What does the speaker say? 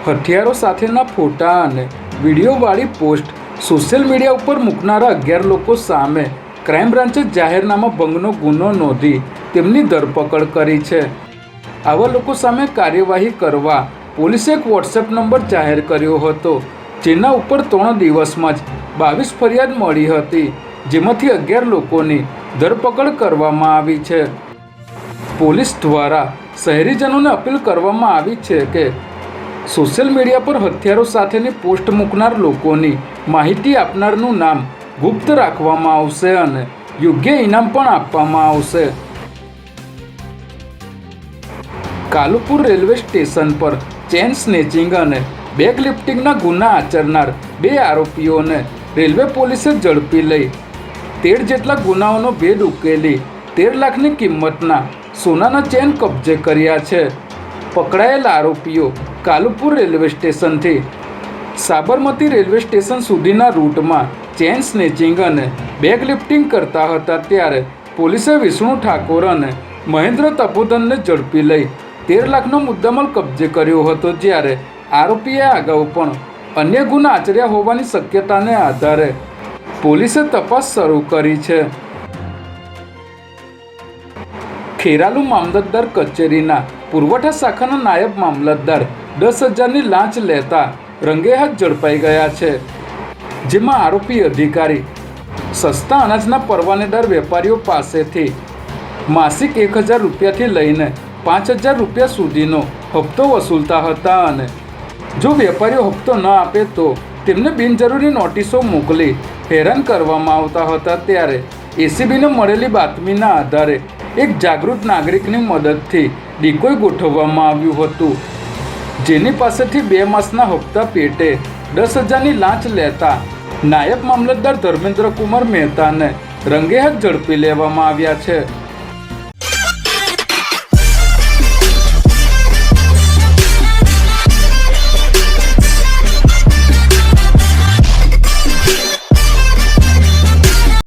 હથિયારો સાથેના ફોટા અને વિડીયોવાળી પોસ્ટ સોશિયલ મીડિયા ઉપર મૂકનારા 11 લોકો સામે ક્રાઇમ બ્રાન્ચે જાહેરનામા ભંગનો ગુનો નોંધી તેમની ધરપકડ કરી છે. આવા લોકો સામે કાર્યવાહી કરવા પોલીસે એક વોટ્સએપ નંબર જાહેર કર્યો હતો, જેના ઉપર 3 દિવસમાં જ 22 ફરિયાદ મળી હતી, જેમાંથી 11 લોકોની ધરપકડ કરવામાં આવી છે. પોલીસ દ્વારા શહેરીજનોને અપીલ કરવામાં આવી છે કે સોશિયલ મીડિયા પર હથિયારો સાથેની પોસ્ટ મૂકનાર લોકોની માહિતી આપનારનું નામ ગુપ્ત રાખવામાં આવશે અને યોગ્ય ઇનામ પણ આપવામાં આવશે. કાલુપુર રેલવે સ્ટેશન પર ચેન સ્નેચિંગ અને બેગ લિફ્ટિંગના ગુના આચરનાર 2 આરોપીઓને રેલવે પોલીસે ઝડપી લઈ 13 જેટલા ગુનાઓનો ભેદ ઉકેલી 13 લાખની કિંમતના સોનાના ચેન કબજે કર્યા છે. પકડાયેલ આરોપીઓ કાલુપુર રેલવે સ્ટેશનથી સાબરમતી રેલવે સ્ટેશન સુધીના રૂટમાં ચેન સ્નેચિંગ અને બેગ લિફ્ટિંગ કરતા હતા, ત્યારે પોલીસે વિષ્ણુ ઠાકોર અને મહેન્દ્ર તપોધનને ઝડપી લઈ 13 લાખનો મુદ્દામાલ કબજે કર્યો હતો, જ્યારે આરોપીએ અગાઉ પણ અન્ય ગુના આચર્યા હોવાની શક્યતાને આધારે પોલીસે તપાસ શરૂ કરી છે. ખેરાલુ મામલતદાર કચેરીના પુરવઠા શાખાના નાયબ મામલતદાર 10,000ની લાંચ લેતા રંગેહાથ ઝડપાઈ ગયા છે, જેમાં આરોપી અધિકારી સસ્તા અનાજના પરવાનેદાર વેપારીઓ પાસેથી માસિક 1,000 રૂપિયાથી લઈને 5,000 રૂપિયા સુધીનો હપ્તો વસૂલતા હતા અને જો વેપારીઓ હપ્તો ન આપે તો તેમને બિનજરૂરી નોટિસો મોકલી હેરાન કરવામાં આવતા હતા. ત્યારે એસીબીને મળેલી બાતમીના આધારે એક જાગૃત નાગરિકની મદદથી ડિકોય ગોઠવવામાં આવ્યું હતું, જેની પાસેથી 2 માસના હપ્તા પેટે 10,000ની લાંચ લેતા નાયબ મામલતદાર ધર્મેન્દ્ર કુમાર મહેતાને રંગેહાથ ઝડપી લેવામાં આવ્યા છે.